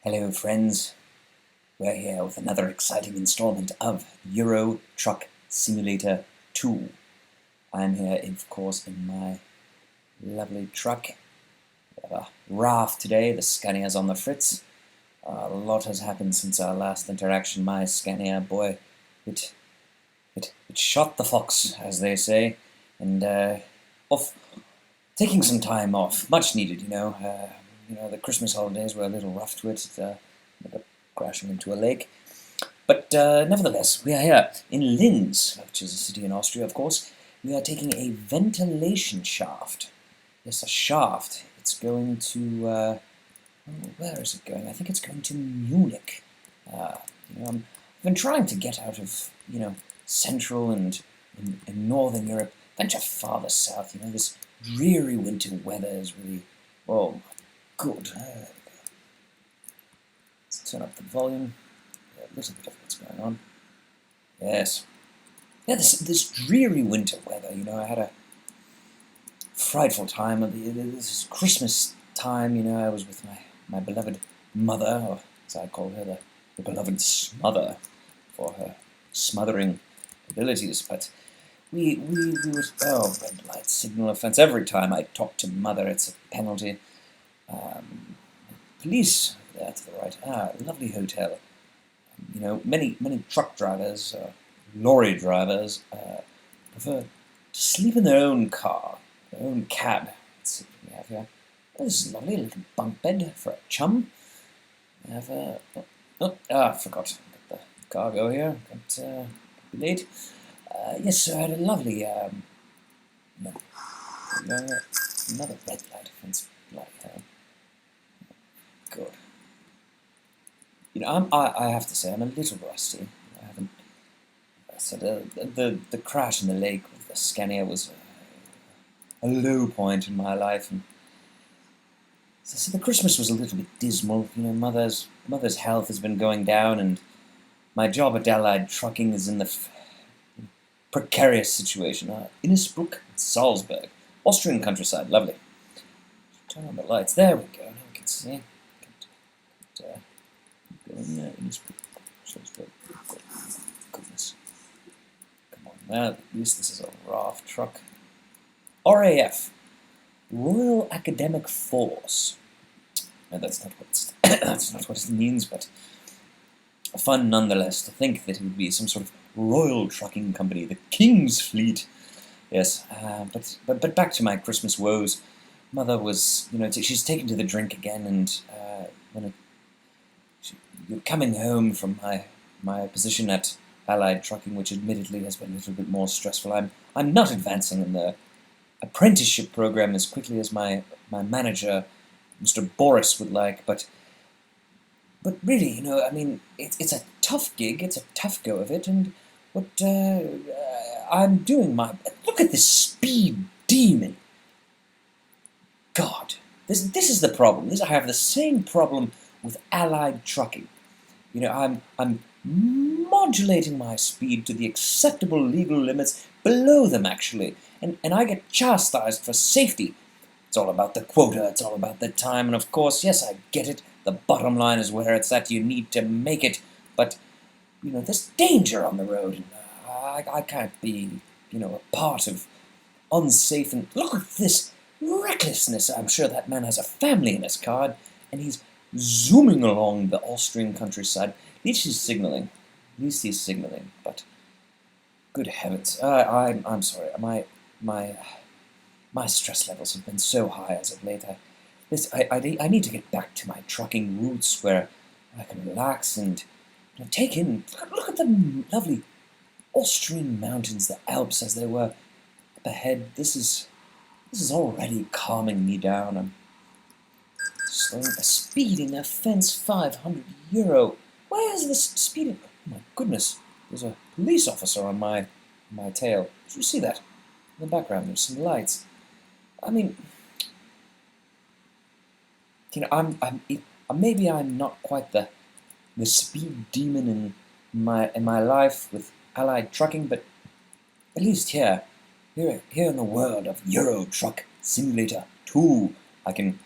Hello, friends. We're here with another exciting installment of Euro Truck Simulator 2. I'm here, of course, in my lovely truck. We have a raft today. The Scania's on the fritz. A lot has happened since our last interaction. My Scania, boy, it shot the fox, as they say, and off taking some time off, much needed, the Christmas holidays were a little rough to it, crashing into a lake. But nevertheless, we are here in Linz, which is a city in Austria, of course. We are taking a ventilation shaft. Yes, a shaft. It's going to, where is it going? I think it's going to Munich. I've been trying to get out of, Central and Northern Europe, venture farther south. This dreary winter weather is really, oh, good. Let's turn up the volume. A little bit of what's going on. Yes. Yeah, this dreary winter weather, I had a frightful time. This is Christmas time, I was with my beloved mother, or as I call her, the beloved smother, for her smothering abilities, but we were, red light signal offense. Every time I talk to mother, it's a penalty. Police there to the right. Lovely hotel. Many truck drivers, lorry drivers, prefer to sleep in their own car, their own cab. Let's see what we have here. Oh, this is lovely, a little bunk bed for a chum. We have I forgot. Got the cargo here. Got late. Yes, so I had a lovely another red light offense. Bloody hell. Good. I have to say, I'm a little rusty. I haven't. So the crash in the lake with the Scania was a low point in my life, and so the Christmas was a little bit dismal. Mother's health has been going down, and my job at Allied Trucking is in the precarious situation. Innsbruck, Salzburg, Austrian countryside, lovely. Turn on the lights. There we go. Now we can see. Go in there. Innsbruck, Salzburg. Goodness. Come on. Well, at least this is a raft truck. RAF, Royal Academic Force. No, that's not what it means, but fun nonetheless to think that it would be some sort of royal trucking company, the King's Fleet. Yes, but back to my Christmas woes. Mother was, she's taken to the drink again, and you're coming home from my position at Allied Trucking, which admittedly has been a little bit more stressful. I'm not advancing in the apprenticeship program as quickly as my manager, Mr. Boris, would like, but really, it's a tough gig, it's a tough go of it, and what I'm doing look at this speed demon. God, this is the problem. I have the same problem with Allied Trucking. I'm modulating my speed to the acceptable legal limits, below them actually, and I get chastised for safety. It's all about the quota, it's all about the time, and of course, yes, I get it. The bottom line is where it's at. You need to make it, but there's danger on the road, and I can't be a part of unsafe. And look at this recklessness. I'm sure that man has a family in his car, and he's zooming along the Austrian countryside. At least he's signaling. But good heavens, I'm sorry. My stress levels have been so high as of late. I need to get back to my trucking roots where I can relax and take in. Look at the lovely Austrian mountains, the Alps as they were up ahead. This is already calming me down. I'm slowing, a speeding offense, €500. Why is this speeding? Oh my goodness! There's a police officer on my tail. Did you see that? In the background, there's some lights. Maybe I'm not quite the speed demon in my life with Allied Trucking, but at least here in the world of Euro Truck Simulator 2, I can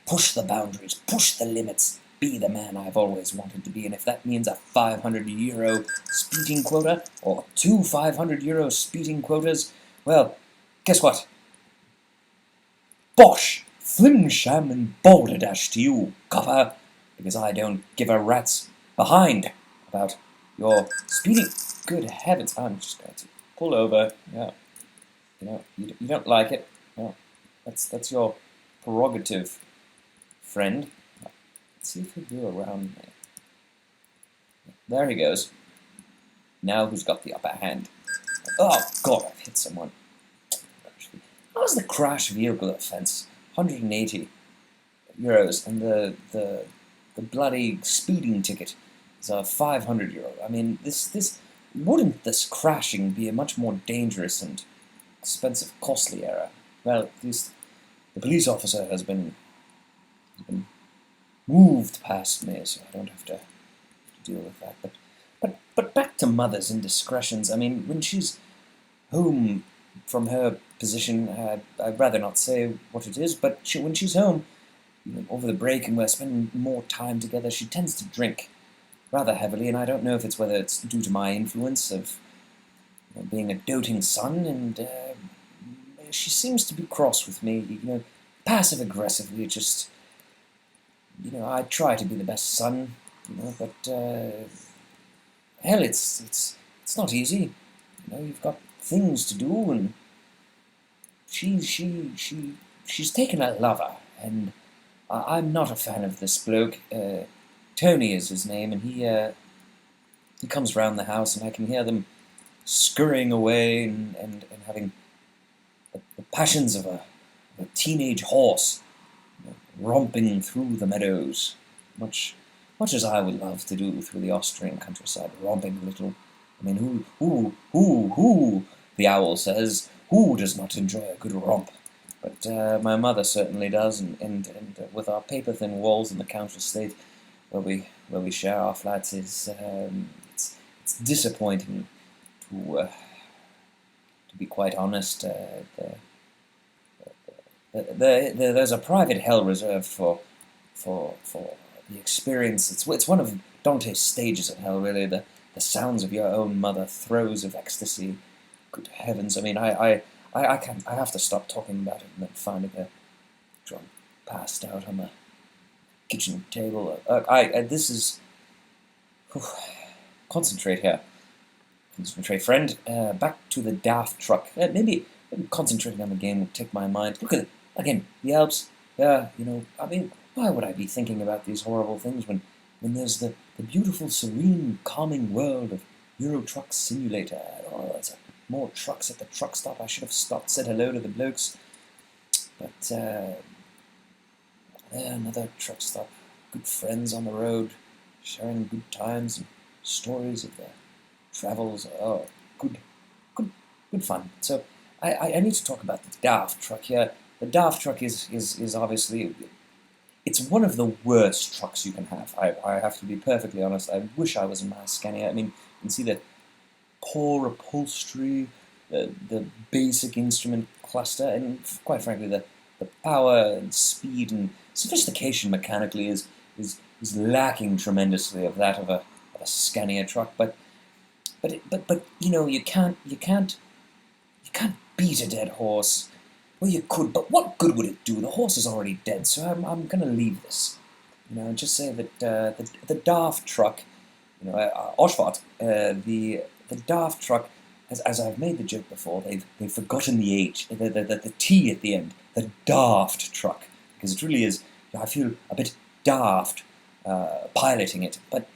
push the boundaries, push the limits, be the man I've always wanted to be, and if that means a €500 speeding quota, or two €500 speeding quotas, well, guess what? Bosh! Flimsham and balderdash to you, copper, because I don't give a rat's behind about your speeding. Good heavens, I'm just going to pull over. Yeah, you don't like it. Well, that's your prerogative, friend. Let's see if he'll go around me. There he goes. Now who's got the upper hand? Oh God, I've hit someone. How's the crash vehicle offence? €180, and the bloody speeding ticket is €500. I mean, wouldn't this crashing be a much more dangerous and expensive, costly error? Well, at least the police officer has been moved past me, so I don't have to deal with that. But back to Mother's indiscretions. I mean, when she's home from her position, I'd rather not say what it is, but when she's home, over the break and we're spending more time together, she tends to drink rather heavily, and I don't know if it's whether it's due to my influence of being a doting son, and she seems to be cross with me, passive-aggressively, just, I try to be the best son, but, hell, it's not easy, you've got things to do, and she's taken a lover, and I'm not a fan of this bloke. Tony is his name, and he comes round the house, and I can hear them scurrying away and having the passions of a teenage horse, romping through the meadows, much as I would love to do through the Austrian countryside, romping a little. I mean, who, the owl says, who does not enjoy a good romp? But my mother certainly does, and with our paper-thin walls in the country estate where we share our flats, it's disappointing to be quite honest. There's a private hell reserved for the experience. It's one of Dante's stages of hell, really. The sounds of your own mother, throes of ecstasy. Good heavens! I mean, I have to stop talking about it and then finding her drunk, passed out on the kitchen table. This is concentrate here. Concentrate, friend. Back to the daft truck. Maybe concentrating on the game will take my mind. Look at it again. The Alps. Yeah, I mean, why would I be thinking about these horrible things when there's the beautiful, serene, calming world of Euro Truck Simulator? Oh, there's more trucks at the truck stop. I should have stopped, said hello to the blokes. But another truck stop. Good friends on the road, sharing good times and stories of their travels. Oh, good fun. So I need to talk about the daft truck here. The daft truck is obviously, it's one of the worst trucks you can have. I have to be perfectly honest. I wish I was in my Scania. I mean, you can see the poor upholstery, the basic instrument cluster, and quite frankly, the power and speed and sophistication mechanically is lacking tremendously of that of a Scania truck. But you can't beat a dead horse. Well, you could, but what good would it do? The horse is already dead, so I'm going to leave this. And just say that the daft truck, Oshvat, the daft truck, as I've made the joke before, they've forgotten the H, the T at the end, the daft truck, because it really is. I feel a bit daft piloting it, but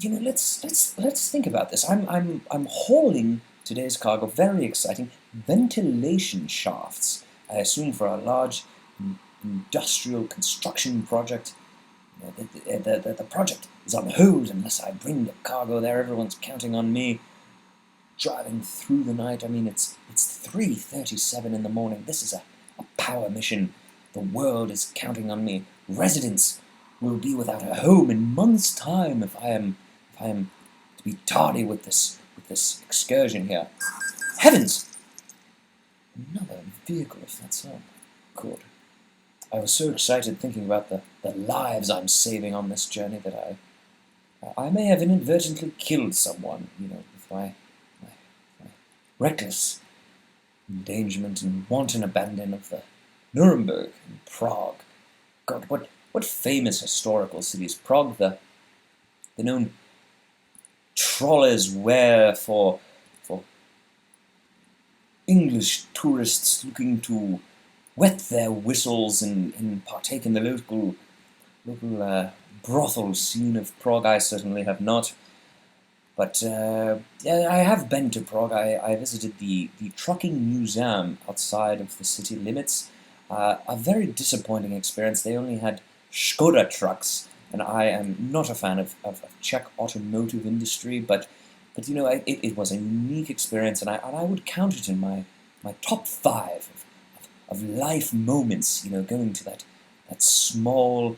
let's think about this. I'm hauling today's cargo, very exciting, ventilation shafts, I assume for a large industrial construction project. The project is on hold unless I bring the cargo there. Everyone's counting on me. Driving through the night. I mean, it's 3:37 in the morning. This is a power mission. The world is counting on me. Residents will be without a home in months' time if I am to be tardy with this excursion here. Heavens! Another vehicle offence. Oh, good. I was so excited thinking about the lives I'm saving on this journey that I may have inadvertently killed someone, with my, my reckless endangerment and wanton abandon of the Nuremberg and Prague. God, what famous historical cities! Prague, the known trolleys where for English tourists looking to wet their whistles and partake in the local brothel scene of Prague. I certainly have not. But yeah, I have been to Prague. I visited the trucking museum outside of the city limits. A very disappointing experience. They only had Skoda trucks, and I am not a fan of Czech automotive industry, but it was a unique experience, and I would count it in my top five of life moments. Going to that small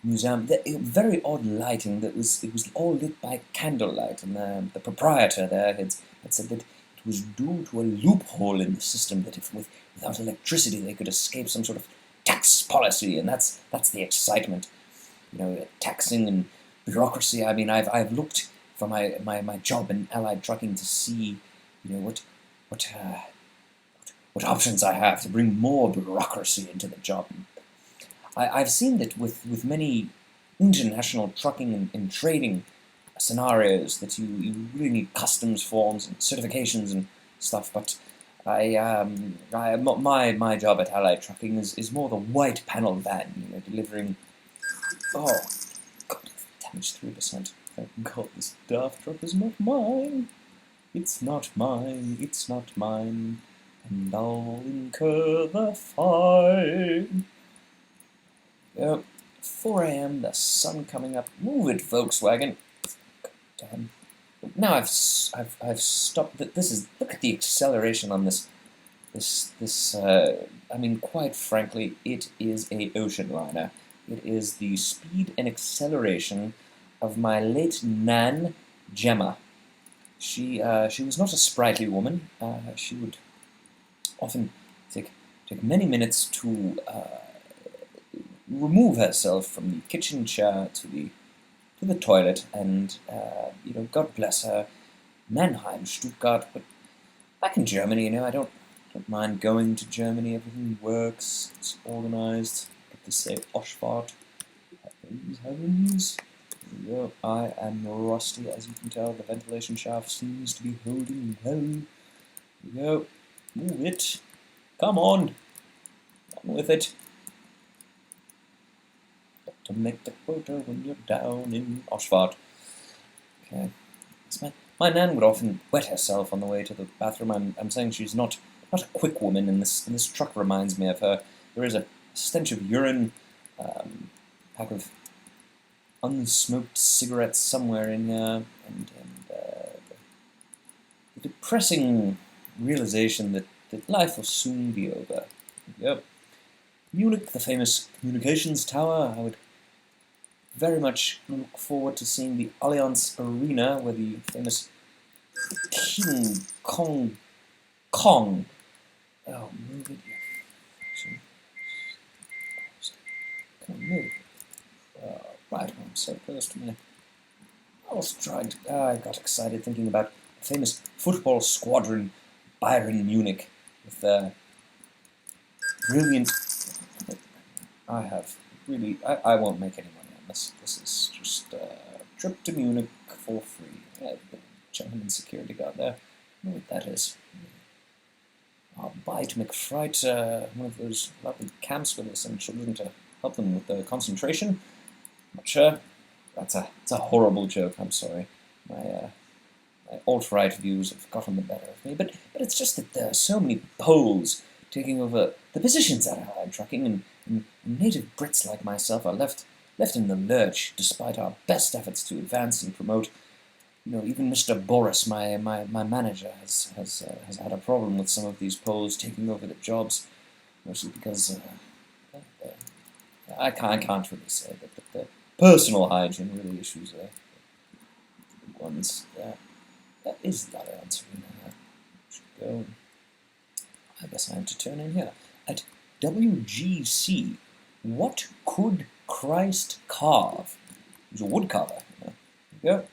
museum, very odd lighting. It was all lit by candlelight, and the proprietor there had said that it was due to a loophole in the system that if without electricity they could escape some sort of tax policy, and that's the excitement. Taxing and bureaucracy. I mean, I've looked for my job in allied trucking to see, what options I have to bring more bureaucracy into the job. I've seen that with many international trucking and trading scenarios that you really need customs forms and certifications and stuff, but my job at Allied Trucking is more the white panel van, delivering. Oh, God, it's damaged 3%. Thank God this daft truck is not mine. It's not mine, it's not mine, and I'll incur the fine. Yep, 4 a.m., the sun coming up. Move it, Volkswagen. God damn. Now I've stopped. Look at the acceleration on this. I mean, quite frankly, it is a ocean liner. It is the speed and acceleration of my late Nan, Gemma. She was not a sprightly woman. She would often take many minutes to remove herself from the kitchen chair to the toilet, and God bless her, Mannheim, Stuttgart. But back in Germany, I don't mind going to Germany. Everything works. It's organized. Get to say Oshfart. Heavens. There we go. I am rusty, as you can tell. The ventilation shaft seems to be holding well. Here we go. Move it. Come on. On with it. To make the quota when you're down in Oshfart. Okay. My nan would often wet herself on the way to the bathroom. I'm saying she's not a quick woman, and this truck reminds me of her. There is a stench of urine, pack of unsmoked cigarettes somewhere in there, and the depressing realization that life will soon be over. Yep. Munich, the famous communications tower. I would very much look forward to seeing the Allianz Arena, where the famous King Kong. Oh, move it. Can't move. Right, I'm so close to me. I got excited thinking about the famous football squadron Bayern Munich with the brilliant. I won't make any money on this. This is just a trip to Munich for free. The gentleman security guard there. I know what that is. I'll buy to McFright one of those lovely camps where they send children to help them with their concentration. Not sure. It's a horrible joke. I'm sorry. My alt-right views have gotten the better of me. But it's just that there are so many Poles taking over the positions at Allied Trucking, and native Brits like myself are left in the lurch, despite our best efforts to advance and promote. Even Mr. Boris, my manager, has had a problem with some of these Poles taking over the jobs, mostly because I can't really say that, but the personal hygiene really issues are the ones. That is the other answer. Should go. I guess I have to turn in here at WGC What could Christ carve? He's a wood carver. There you go.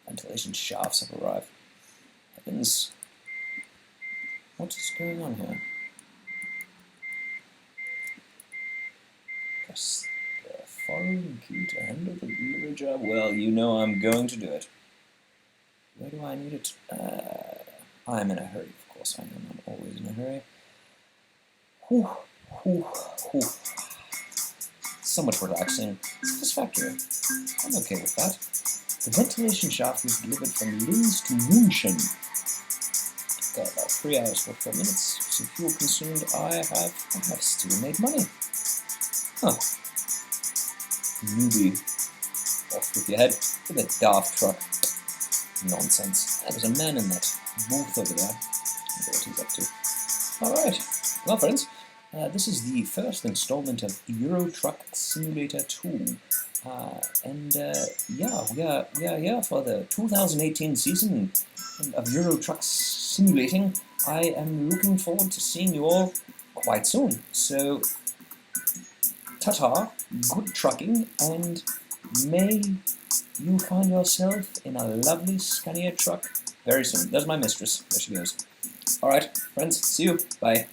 Ventilation shafts have arrived. Heavens. What is going on here? Press the following key to handle the delivery job. Well, you know I'm going to do it. Where do I need it? I'm in a hurry, of course I am. I'm always in a hurry. Whew, whew, whew. Somewhat relaxing, satisfactory. I'm okay with that. The ventilation shaft was delivered from Linz to Munchen. Got about 3 hours for 4 minutes. Some fuel consumed. I have still made money. Huh. Newbie. Off with your head with a daft truck. Nonsense. There's a man in that booth over there. I wonder what he's up to. Alright. Well, friends, this is the first installment of Euro Truck Simulator 2. Yeah, we are here for the 2018 season of Euro Truck Simulating. I am looking forward to seeing you all quite soon. So, ta-ta, good trucking, and may you find yourself in a lovely Scania truck very soon. There's my mistress. There she goes. Alright, friends, see you. Bye.